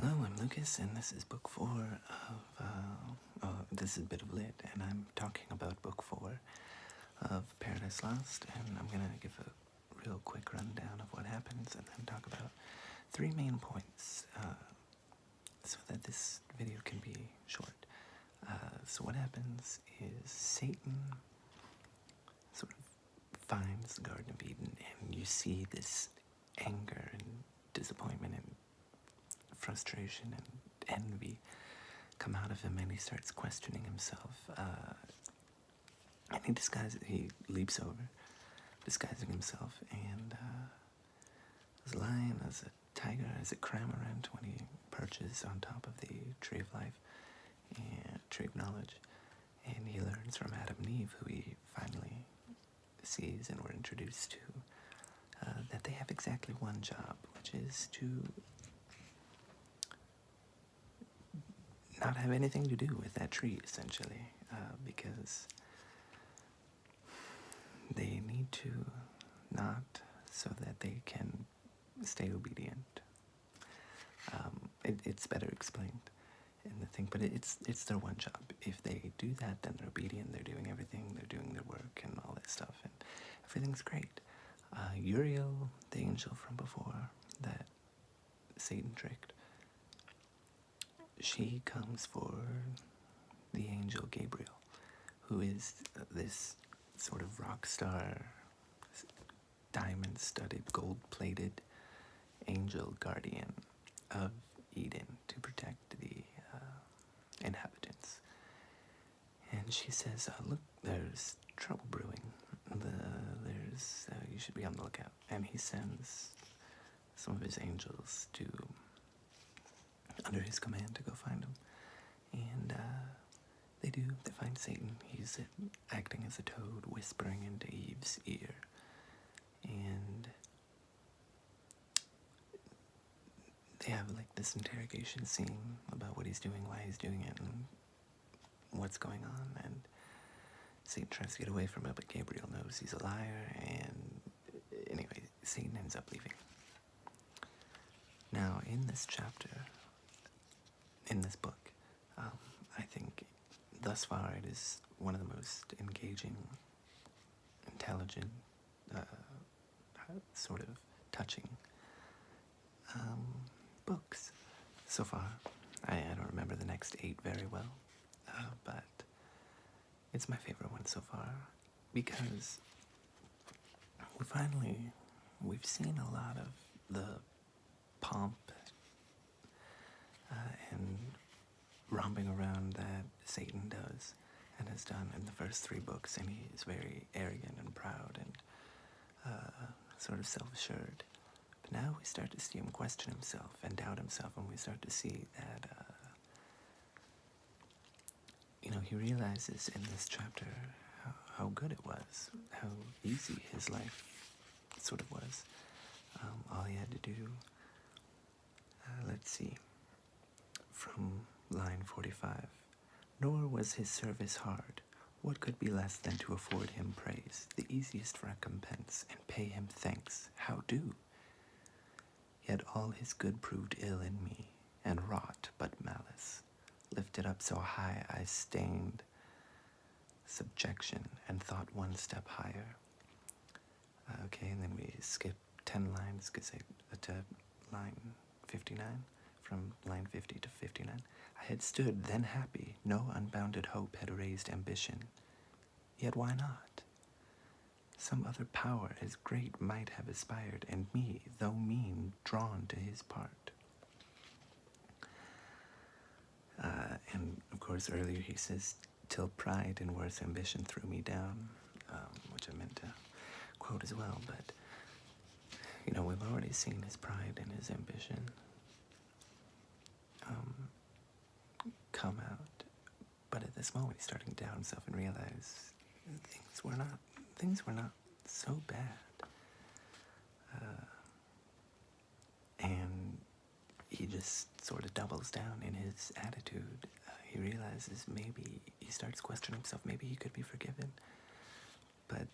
Hello, I'm Lucas, and this is book 4 of, this is a bit of lit, and I'm talking about book 4 of Paradise Lost, and I'm gonna give a real quick rundown of what happens, and then talk about 3 main points, so that this video can be short. So what happens is Satan sort of finds the Garden of Eden, and you see this anger and disappointment and frustration and envy come out of him, and he starts questioning himself. And he leaps over, disguising himself, and as a lion, as a tiger, as a cramorant when he perches on top of the tree of life and tree of knowledge. And he learns from Adam and Eve, who he finally sees and we're introduced to, that they have exactly one job, which is to not have anything to do with that tree, essentially, because they need to not, so that they can stay obedient. It's better explained in the thing, but it's their one job. If they do that, then they're obedient, they're doing everything, they're doing their work and all that stuff, and everything's great. Uriel, the angel from before that Satan tricked, she comes for the angel Gabriel, who is this sort of rock star, diamond-studded, gold-plated angel guardian of Eden to protect the inhabitants. And she says, look, there's trouble brewing. You should be on the lookout. And he sends some of his angels to, under his command, to go find him. And they do. They find Satan. He's acting as a toad, whispering into Eve's ear. And they have like this interrogation scene about what he's doing, why he's doing it, and what's going on. And Satan tries to get away from it, but Gabriel knows he's a liar. And anyway, Satan ends up leaving. Now, in this chapter, in this book, I think thus far it is one of the most engaging, intelligent, sort of touching books so far. I don't remember the next 8 very well, but it's my favorite one so far, because we've seen a lot of the pomp and romping around that Satan does and has done in the first 3 books, and he's very arrogant and proud and sort of self-assured. But now we start to see him question himself and doubt himself, and we start to see that he realizes in this chapter how good it was, how easy his life sort of was. All he had to do, let's see, from line 45. Nor was his service hard. What could be less than to afford him praise, the easiest recompense, and pay him thanks? How do? Yet all his good proved ill in me, and wrought but malice. Lifted up so high I stained subjection, and thought one step higher. Okay, and then we skip 10 lines to line 59, from line 50 to 59. I had stood then happy, no unbounded hope had raised ambition. Yet why not? Some other power as great might have aspired, and me, though mean, drawn to his part. And of course earlier he says, till pride and worse ambition threw me down, which I meant to quote as well, but we've already seen his pride and his ambition come out, but at this moment he's starting to doubt himself and realize things were not so bad, and he just sort of doubles down in his attitude. He realizes he starts questioning himself, maybe he could be forgiven, but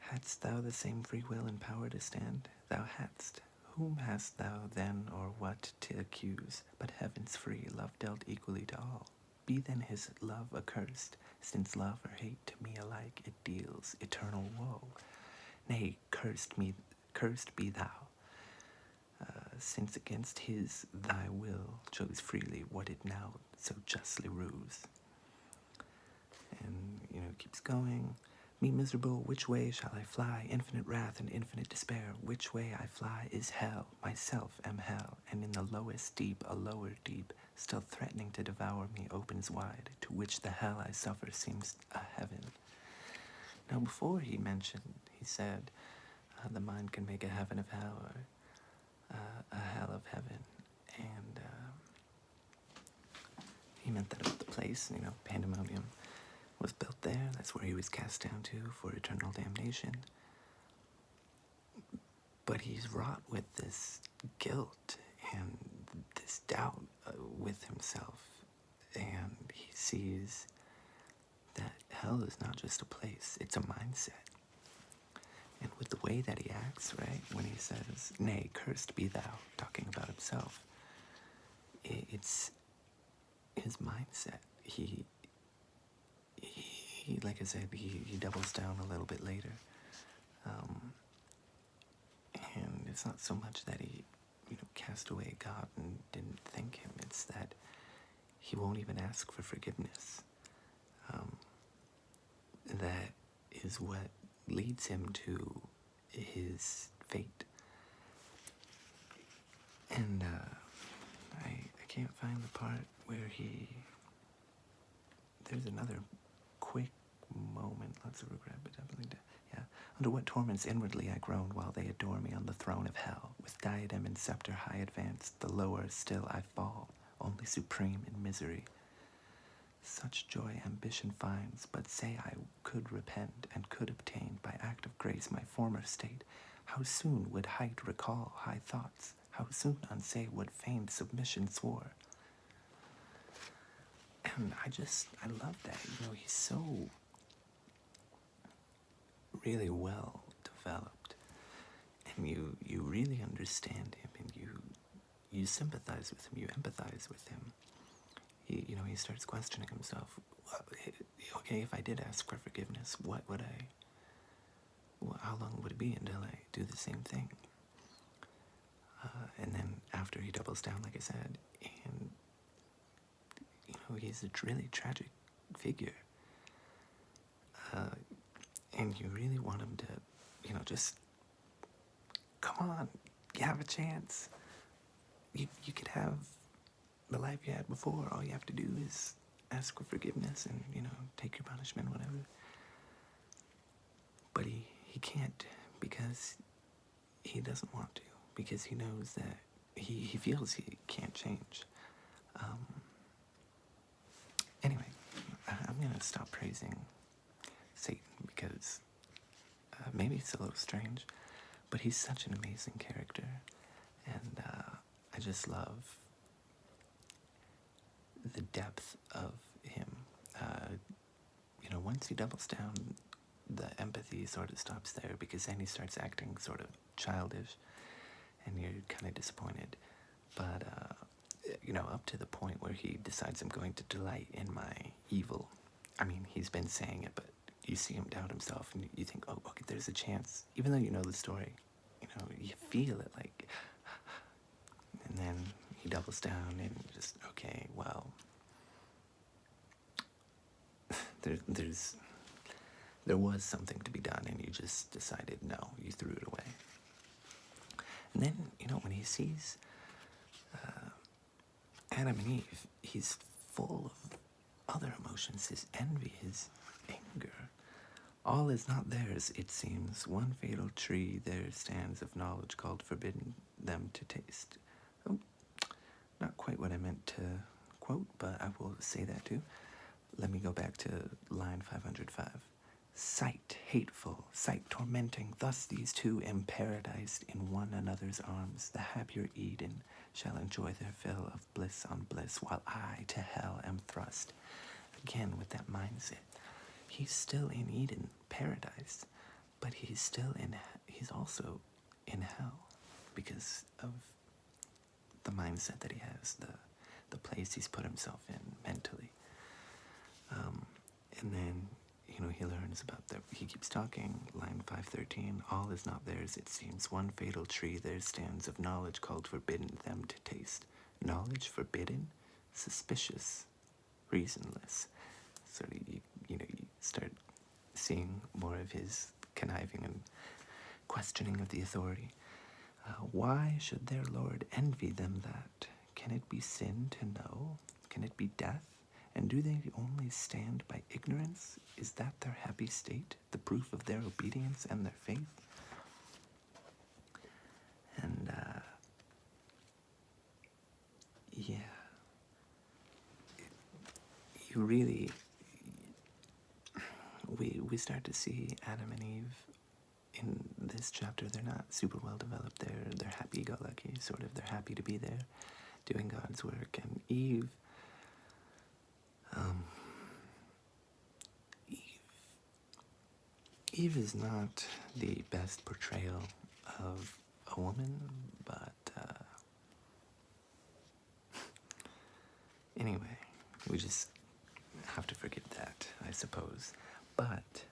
hadst thou the same free will and power to stand? Thou hadst. Whom hast thou then, or what to accuse? But heaven's free, love dealt equally to all. Be then his love accursed, since love or hate to me alike it deals eternal woe. Nay, cursed be thou, since against his thy will chose freely what it now so justly rues. And, keeps going. Me miserable, which way shall I fly? Infinite wrath and infinite despair. Which way I fly is hell. Myself am hell, and in the lowest deep, a lower deep, still threatening to devour me, opens wide, to which the hell I suffer seems a heaven. Now, before he said, the mind can make a heaven of hell, or a hell of heaven, and he meant that about the place, Pandemonium was built there. That's where he was cast down to for eternal damnation. But he's wrought with this guilt and this doubt with himself, and he sees that hell is not just a place, it's a mindset. And with the way that he acts, right, when he says, nay, cursed be thou, talking about himself, it's his mindset. He like I said, he doubles down a little bit later. And it's not so much that he, cast away God and didn't thank him. It's that he won't even ask for forgiveness. That is what leads him to his fate. And I can't find the part where there's another quick moment. Let's regret, but definitely, yeah. Under what torments inwardly I groan while they adore me on the throne of hell. With diadem and scepter high advanced, the lower still I fall, only supreme in misery. Such joy ambition finds, but say I could repent and could obtain by act of grace my former state. How soon would height recall high thoughts? How soon unsay what feigned submission swore? And I love that. He's so really well developed, and you really understand him, and you sympathize with him, you empathize with him. He starts questioning himself. Okay, if I did ask for forgiveness, what would how long would it be until I do the same thing? And then after he doubles down, like I said, and he's a really tragic figure. And you really want him to, just come on, you have a chance. You could have the life you had before. All you have to do is ask for forgiveness and, take your punishment, whatever. But he can't, because he doesn't want to, because he knows that he feels he can't change. Anyway, I'm going to stop praising Satan because maybe it's a little strange, but he's such an amazing character, and I just love the depth of him. Once he doubles down, the empathy sort of stops there, because then he starts acting sort of childish, and you're kind of disappointed. But, up to the point where he decides, I'm going to delight in my evil. I mean, he's been saying it, but you see him doubt himself, and you think, oh, okay, there's a chance. Even though you know the story, you feel it, like, and then he doubles down and just, okay, well, there was something to be done, and you just decided no, you threw it away. And then, when he sees Adam and Eve, he's full of other emotions, his envy, his anger. All is not theirs, it seems. One fatal tree there stands of knowledge called forbidden them to taste. Oh, not quite what I meant to quote, but I will say that too. Let me go back to line 505. Sight hateful, sight tormenting, thus these two imparadised in one another's arms, the happier Eden shall enjoy their fill of bliss on bliss, while I to hell am thrust. Again, with that mindset, he's still in Eden, paradise, but he's also in hell. because of the mindset that he has, the place he's put himself in mentally. And then, he learns about he keeps talking, line 513, all is not theirs, it seems, one fatal tree there stands of knowledge called forbidden them to taste. Knowledge forbidden? Suspicious, reasonless. So you start seeing more of his conniving and questioning of the authority. Why should their Lord envy them that? Can it be sin to know? Can it be death? And do they only stand by ignorance? Is that their happy state, the proof of their obedience and their faith? And, yeah. You really, we start to see Adam and Eve in this chapter. They're not super well developed. They're happy-go-lucky, sort of. They're happy to be there, doing God's work. And Eve is not the best portrayal of a woman, but anyway, we just have to forget that, I suppose. But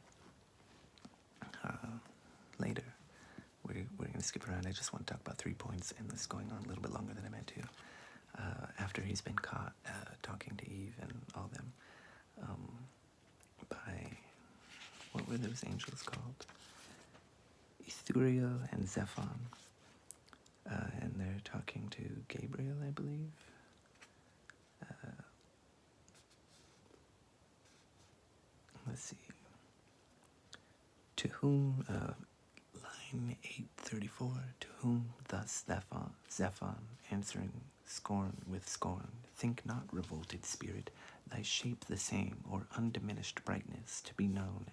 later, we're going to skip around. I just want to talk about 3 points, and this is going on a little bit longer than I meant to. After he's been caught talking to Eve and all them by, what were those angels called? Ithuriel and Zephon. And they're talking to Gabriel, I believe. Let's see. To whom, line 834, to whom thus Zephon, answering scorn with scorn, think not, revolted spirit, thy shape the same, or undiminished brightness, to be known,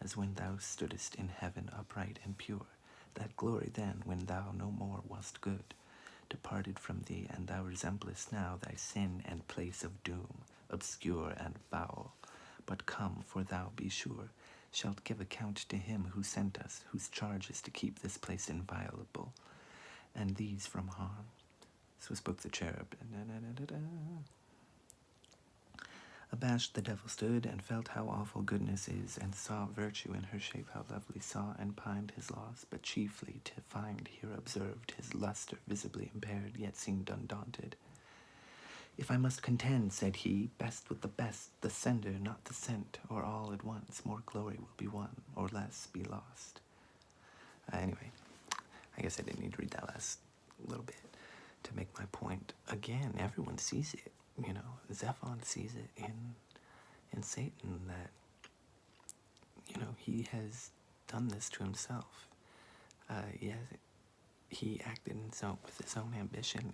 as when thou stoodest in heaven upright and pure, that glory then, when thou no more wast good, departed from thee, and thou resemblest now thy sin and place of doom, obscure and foul. But come, for thou, be sure, shalt give account to him who sent us, whose charge is to keep this place inviolable, and these from harm. So spoke the cherub. Abashed the devil stood, and felt how awful goodness is, and saw virtue in her shape, how lovely, saw and pined his loss, but chiefly to find here observed his lustre visibly impaired, yet seemed undaunted. If I must contend, said he, best with the best, the sender, not the sent, or all at once, more glory will be won, or less be lost. Anyway, I guess I didn't need to read that last little bit to make my point. Again, everyone sees it. Zephon sees it in Satan, that, he has done this to himself. He acted with his own ambition,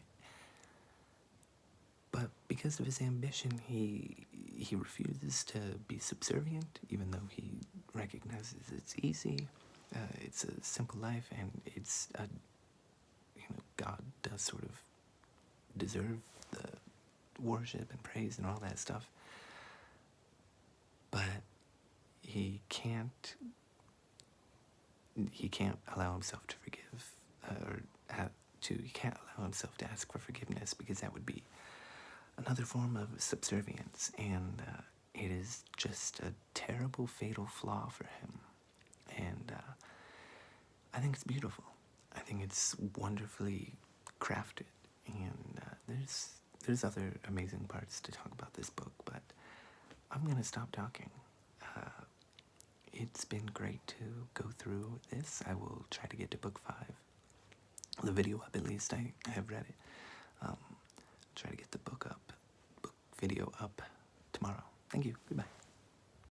but because of his ambition, he refuses to be subservient, even though he recognizes it's easy. It's a simple life, and it's God does sort of deserve the worship and praise and all that stuff, but he can't allow himself to forgive, he can't allow himself to ask for forgiveness, because that would be another form of subservience, and it is just a terrible, fatal flaw for him. And I think it's beautiful. I think it's wonderfully crafted, and there's other amazing parts to talk about this book, but I'm gonna stop talking. It's been great to go through this. I will try to get to book 5. The video up, at least. I have read it. Try to get the book video up tomorrow. Thank you. Goodbye.